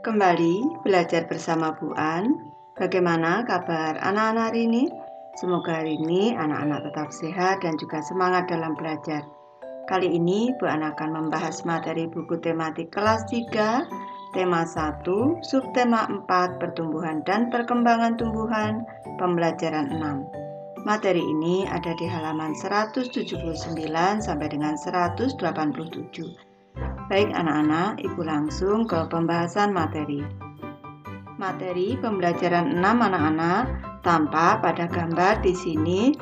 Kembali belajar bersama Bu An. Bagaimana kabar anak-anak hari ini? Semoga hari ini anak-anak tetap sehat dan juga semangat dalam belajar. Kali ini Bu An akan membahas materi buku tematik kelas 3, tema 1, subtema 4, pertumbuhan dan perkembangan tumbuhan, pembelajaran 6. Materi ini ada di halaman 179 sampai dengan 187. Baik anak-anak, Ibu langsung ke pembahasan materi. Materi pembelajaran 6 anak-anak tampak pada gambar di sini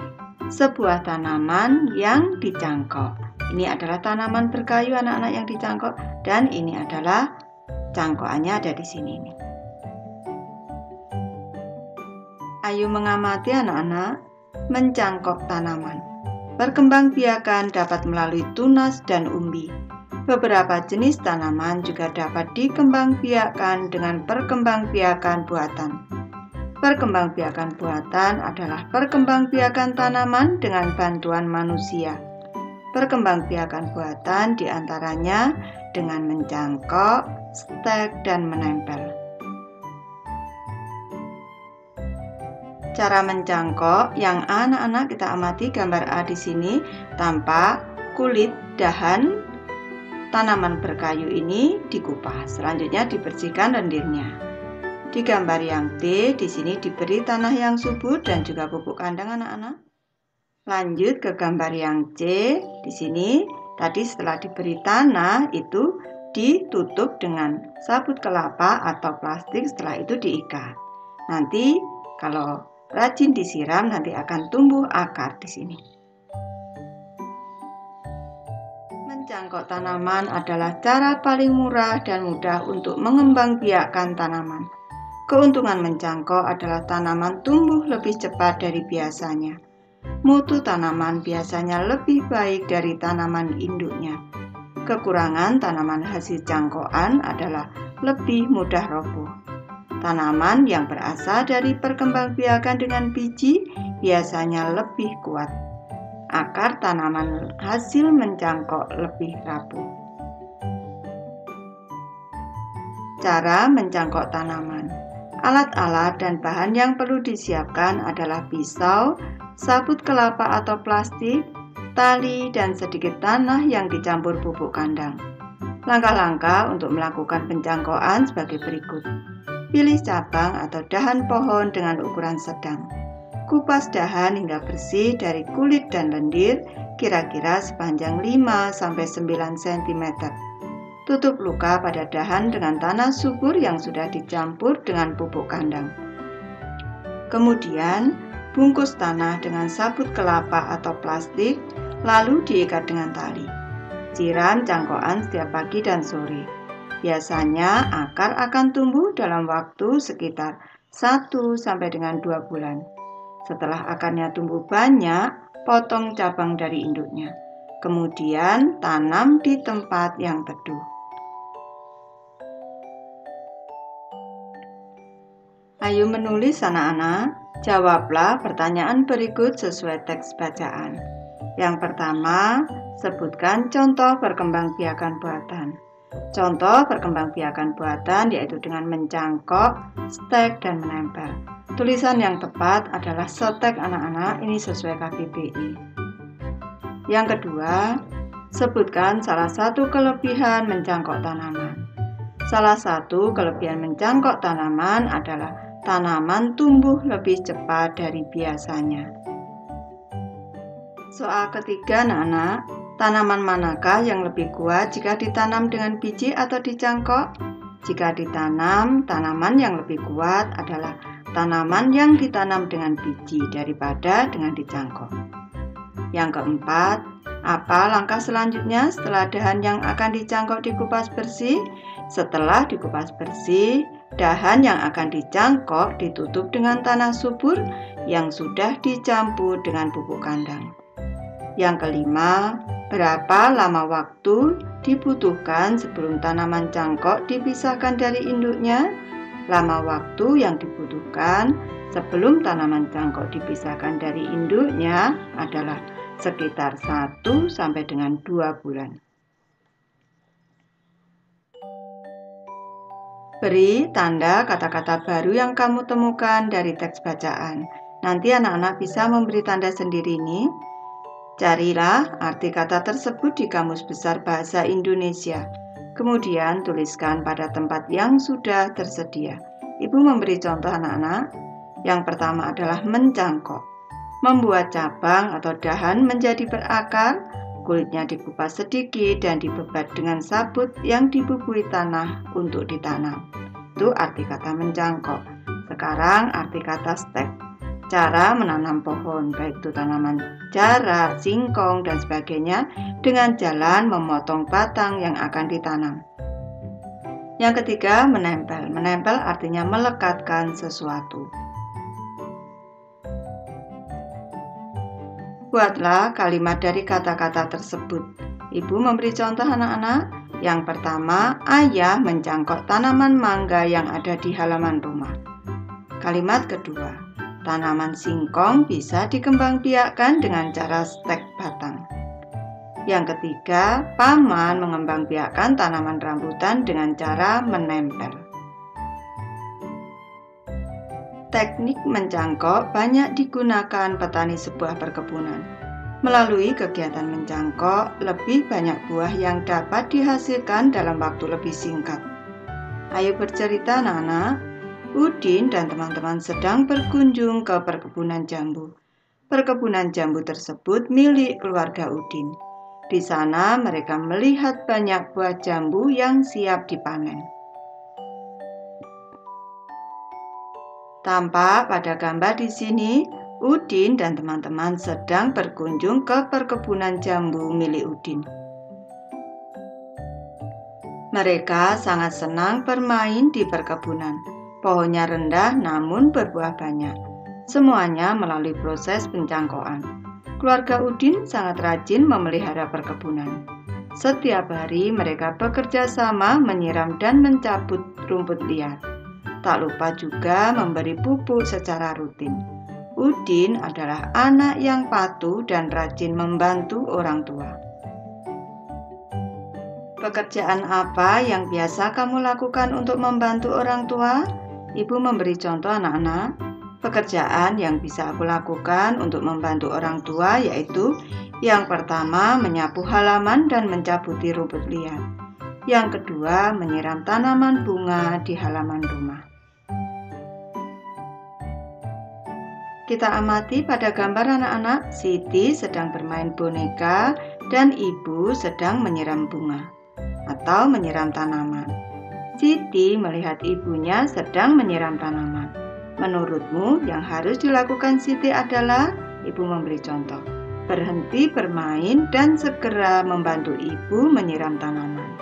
sebuah tanaman yang dicangkok. Ini adalah tanaman berkayu anak-anak yang dicangkok dan ini adalah cangkokannya ada di sini. Ayo mengamati anak-anak mencangkok tanaman. Perkembangbiakan dapat melalui tunas dan umbi. Beberapa jenis tanaman juga dapat dikembangbiakan dengan perkembangbiakan buatan. Perkembangbiakan buatan adalah perkembangbiakan tanaman dengan bantuan manusia. Perkembangbiakan buatan diantaranya dengan mencangkok, stek, dan menempel. Cara mencangkok yang anak-anak kita amati gambar A di sini tampak kulit dahan tanaman berkayu ini dikupas, selanjutnya dibersihkan lendirnya. Di gambar yang B, di sini diberi tanah yang subur dan juga pupuk kandang anak-anak. Lanjut ke gambar yang C, di sini tadi setelah diberi tanah itu ditutup dengan sabut kelapa atau plastik, setelah itu diikat. Nanti kalau rajin disiram nanti akan tumbuh akar di sini. Mencangkok tanaman adalah cara paling murah dan mudah untuk mengembangbiakkan tanaman. Keuntungan mencangkok adalah tanaman tumbuh lebih cepat dari biasanya. Mutu tanaman biasanya lebih baik dari tanaman induknya. Kekurangan tanaman hasil cangkokan adalah lebih mudah roboh. Tanaman yang berasal dari perkembangbiakan dengan biji biasanya lebih kuat. Akar tanaman hasil mencangkok lebih rapuh. Cara mencangkok tanaman. Alat-alat dan bahan yang perlu disiapkan adalah pisau, sabut kelapa atau plastik, tali, dan sedikit tanah yang dicampur pupuk kandang. Langkah-langkah untuk melakukan pencangkokan sebagai berikut. Pilih cabang atau dahan pohon dengan ukuran sedang. Kupas dahan hingga bersih dari kulit dan lendir, kira-kira sepanjang 5-9 cm. Tutup luka pada dahan dengan tanah subur yang sudah dicampur dengan pupuk kandang. Kemudian, bungkus tanah dengan sabut kelapa atau plastik, lalu diikat dengan tali. Siram cangkokan setiap pagi dan sore. Biasanya akar akan tumbuh dalam waktu sekitar 1-2 bulan. Setelah akarnya tumbuh banyak, potong cabang dari induknya. Kemudian tanam di tempat yang teduh. Ayo menulis anak-anak. Jawablah pertanyaan berikut sesuai teks bacaan. Yang pertama, sebutkan contoh perkembangbiakan buatan. Contoh perkembangbiakan buatan yaitu dengan mencangkok, stek, dan menempel. Tulisan yang tepat adalah stek anak-anak, ini sesuai KBBI. Yang kedua, sebutkan salah satu kelebihan mencangkok tanaman. Salah satu kelebihan mencangkok tanaman adalah tanaman tumbuh lebih cepat dari biasanya. Soal ketiga anak-anak, tanaman manakah yang lebih kuat jika ditanam dengan biji atau dicangkok? Jika ditanam, tanaman yang lebih kuat adalah tanaman yang ditanam dengan biji daripada dengan dicangkok. Yang keempat, apa langkah selanjutnya setelah dahan yang akan dicangkok dikupas bersih? Setelah dikupas bersih, dahan yang akan dicangkok ditutup dengan tanah subur yang sudah dicampur dengan pupuk kandang. Yang kelima, berapa lama waktu dibutuhkan sebelum tanaman cangkok dipisahkan dari induknya? Lama waktu yang dibutuhkan sebelum tanaman cangkok dipisahkan dari induknya adalah sekitar 1-2 bulan. Beri tanda kata-kata baru yang kamu temukan dari teks bacaan. Nanti anak-anak bisa memberi tanda sendiri nih. Carilah arti kata tersebut di Kamus Besar Bahasa Indonesia. Kemudian tuliskan pada tempat yang sudah tersedia. Ibu memberi contoh anak-anak. Yang pertama adalah mencangkok. Membuat cabang atau dahan menjadi berakar, kulitnya dikupas sedikit dan dibebat dengan sabut yang dibubui tanah untuk ditanam. Itu arti kata mencangkok. Sekarang arti kata stek. Cara menanam pohon, baik itu tanaman jarak, singkong, dan sebagainya, dengan jalan memotong batang yang akan ditanam. Yang ketiga, menempel. Menempel artinya melekatkan sesuatu. Buatlah kalimat dari kata-kata tersebut. Ibu memberi contoh anak-anak. Yang pertama, ayah mencangkok tanaman mangga yang ada di halaman rumah. Kalimat kedua, tanaman singkong bisa dikembangbiakkan dengan cara stek batang. Yang ketiga, paman mengembangbiakkan tanaman rambutan dengan cara menempel. Teknik mencangkok banyak digunakan petani sebuah perkebunan. Melalui kegiatan mencangkok, lebih banyak buah yang dapat dihasilkan dalam waktu lebih singkat. Ayo bercerita anak-anak. Udin dan teman-teman sedang berkunjung ke perkebunan jambu. Perkebunan jambu tersebut milik keluarga Udin. Di sana mereka melihat banyak buah jambu yang siap dipanen. Tampak pada gambar di sini, Udin dan teman-teman sedang berkunjung ke perkebunan jambu milik Udin. Mereka sangat senang bermain di perkebunan. Pohonnya rendah namun berbuah banyak. Semuanya melalui proses pencangkokan. Keluarga Udin sangat rajin memelihara perkebunan. Setiap hari mereka bekerja sama menyiram dan mencabut rumput liar. Tak lupa juga memberi pupuk secara rutin. Udin adalah anak yang patuh dan rajin membantu orang tua. Pekerjaan apa yang biasa kamu lakukan untuk membantu orang tua? Ibu memberi contoh anak-anak. Pekerjaan yang bisa aku lakukan untuk membantu orang tua yaitu yang pertama menyapu halaman dan mencabuti rumput liar. Yang kedua menyiram tanaman bunga di halaman rumah. Kita amati pada gambar anak-anak, Siti sedang bermain boneka dan ibu sedang menyiram bunga atau menyiram tanaman. Siti melihat ibunya sedang menyiram tanaman. Menurutmu yang harus dilakukan Siti adalah, ibu memberi contoh, berhenti bermain dan segera membantu ibu menyiram tanaman.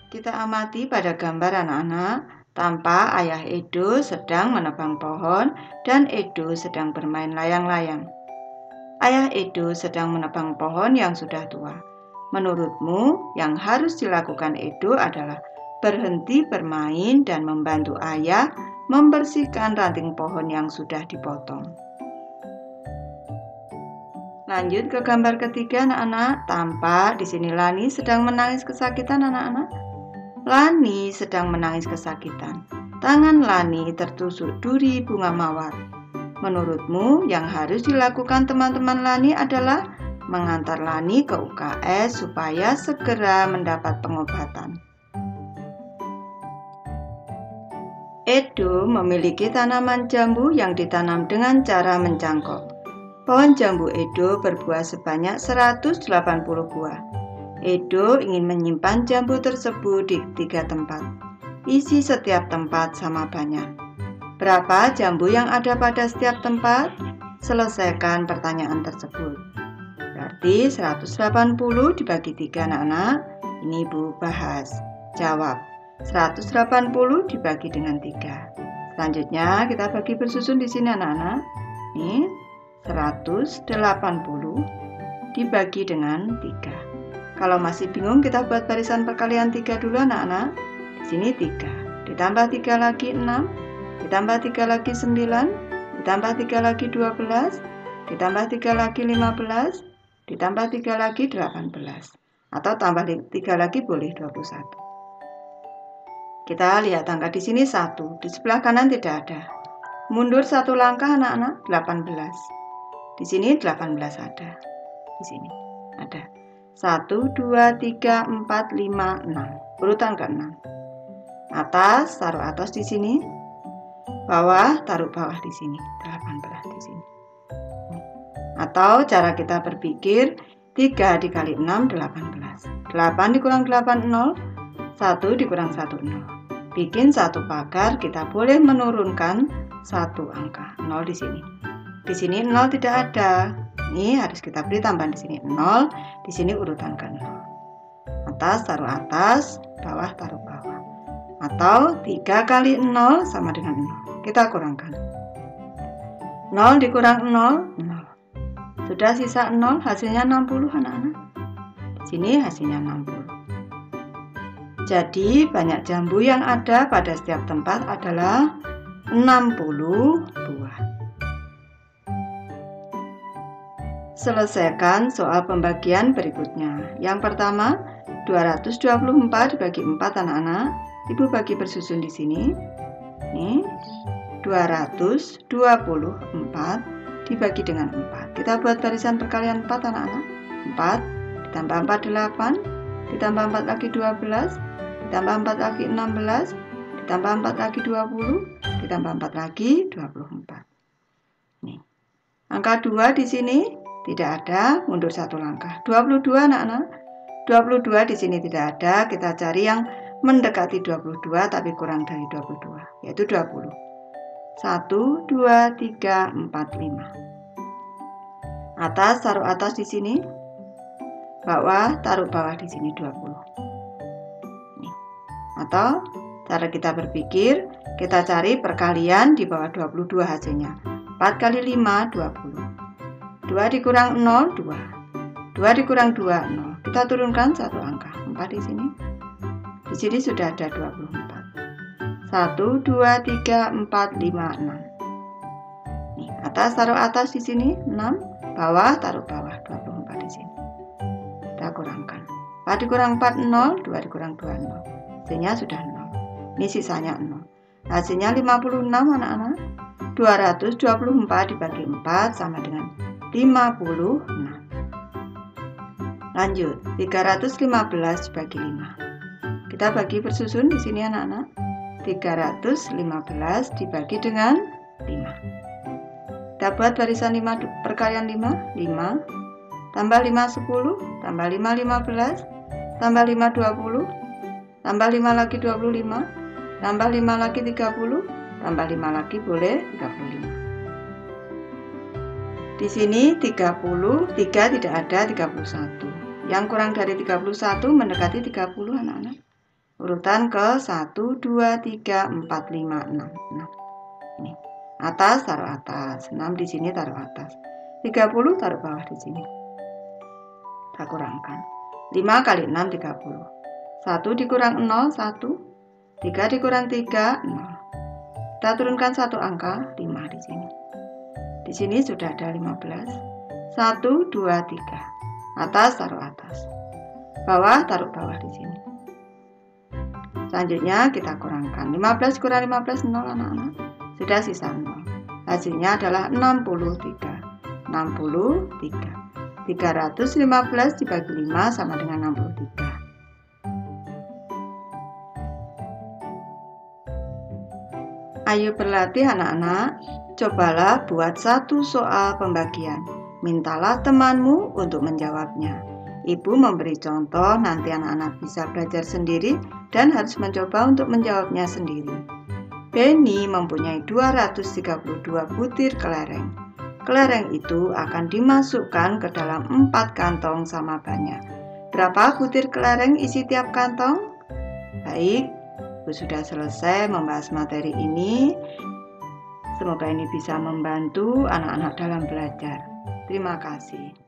Kita amati pada gambar anak-anak, tampak ayah Edo sedang menebang pohon dan Edo sedang bermain layang-layang. Ayah Edo sedang menebang pohon yang sudah tua. Menurutmu yang harus dilakukan Edo adalah berhenti bermain dan membantu ayah membersihkan ranting pohon yang sudah dipotong. Lanjut ke gambar ketiga anak-anak, tampak di sini Lani sedang menangis kesakitan anak-anak. Lani sedang menangis kesakitan. Tangan Lani tertusuk duri bunga mawar. Menurutmu yang harus dilakukan teman-teman Lani adalah mengantar Lani ke UKS supaya segera mendapat pengobatan. Edo memiliki tanaman jambu yang ditanam dengan cara mencangkok. Pohon jambu Edo berbuah sebanyak 180 buah. Edo ingin menyimpan jambu tersebut di 3 tempat. Isi setiap tempat sama banyak. Berapa jambu yang ada pada setiap tempat? Selesaikan pertanyaan tersebut. Berarti 180 dibagi 3 anak-anak. Ini Ibu bahas. Jawab. 180 dibagi dengan 3. Selanjutnya kita bagi bersusun di sini anak-anak. Ini 180 dibagi dengan 3. Kalau masih bingung kita buat barisan perkalian 3 dulu anak-anak. Di sini 3, ditambah 3 lagi 6, ditambah 3 lagi 9, ditambah 3 lagi 12, ditambah 3 lagi 15, ditambah 3 lagi 18. Atau tambah 3 lagi boleh 21. Kita lihat angka di sini 1, di sebelah kanan tidak ada. Mundur 1 langkah anak-anak, 18. Di sini 18 ada. Di sini ada. 1, 2, 3, 4, 5, 6. Urutan ke-6. Atas, taruh atas di sini. Bawah, taruh bawah di sini. 18 di sini. Atau cara kita berpikir, 3 dikali 6, 18. 8 dikurang 8, 0. 1 dikurang 1, 0. Bikin satu pagar, kita boleh menurunkan satu angka. 0 di sini. Di sini 0 tidak ada. Ini harus kita beri tambahan di sini 0. Di sini urutan ke 0. Atas taruh atas, bawah taruh bawah. Atau 3 kali 0 sama dengan 0. Kita kurangkan. 0 dikurang 0, 0. Sudah sisa 0, hasilnya 60 anak-anak. Di sini hasilnya 60. Jadi banyak jambu yang ada pada setiap tempat adalah 60 buah. Selesaikan soal pembagian berikutnya. Yang pertama, 224 dibagi 4 anak-anak. Ibu bagi bersusun di sini. Nih, 224 dibagi dengan 4. Kita buat barisan perkalian 4 anak-anak. 4 ditambah 4 8, ditambah 4 lagi 12, ditambah 4 lagi 16, ditambah 4 lagi 20, ditambah 4 lagi 24. Nih. Angka 2 di sini tidak ada, mundur 1 langkah. 22 anak-anak. 22 di sini tidak ada, kita cari yang mendekati 22 tapi kurang dari 22, yaitu 20. 1, 2, 3, 4, 5. Atas taruh atas di sini. Bawah taruh bawah di sini 20. Nih. Atau cara kita berpikir, kita cari perkalian di bawah 22 hasilnya. 4 kali 5, 20. 2 dikurang 0, 2. 2 dikurang 2, 0. Kita turunkan satu angka, 4 di sini. Di sini sudah ada 24. 1, 2, 3, 4, 5, 6. Nih, atas taruh atas di sini 6, bawah taruh bawah 24 di sini. Kita kurangkan. 4 dikurang 4, 0, 2 dikurang 2, 0. Hasilnya sudah 0. Ini sisanya 0. Hasilnya 56 anak-anak. 224 dibagi 4 sama dengan 56. Lanjut, 315 dibagi 5. Kita bagi bersusun di sini anak-anak. 315 dibagi dengan 5. Kita buat barisan 5 perkalian 5, 5 tambah 5 10, tambah 5 15, tambah 5 20, tambah 5 lagi 25, tambah 5 lagi 30, tambah 5 lagi boleh 35. Di sini 30, 3 tidak ada, 31. Yang kurang dari 31 mendekati 30 anak-anak. Urutan ke 1, 2, 3, 4, 5, 6. Nih. Atas taruh atas, 6 di sini taruh atas. 30 taruh bawah di sini. Kita kurangkan. 5 kali 6 30. 1 dikurang 0 1. 3 dikurang 3 0. Kita turunkan satu angka 5 di sini. Di sini sudah ada 15. 1 2 3. Atas taruh atas. Bawah taruh bawah di sini. Selanjutnya kita kurangkan 15 kurang 15 0 anak-anak. Sudah sisa 0. Hasilnya adalah 63. 63. 315 dibagi 5 sama dengan 63. Ayo berlatih anak-anak. Cobalah buat satu soal pembagian. Mintalah temanmu untuk menjawabnya. Ibu memberi contoh, nanti anak-anak bisa belajar sendiri dan harus mencoba untuk menjawabnya sendiri. Benny mempunyai 232 butir kelereng. Kelereng itu akan dimasukkan ke dalam 4 kantong sama banyak. Berapa butir kelereng isi tiap kantong? Baik, Ibu sudah selesai membahas materi ini. Semoga ini bisa membantu anak-anak dalam belajar. Terima kasih.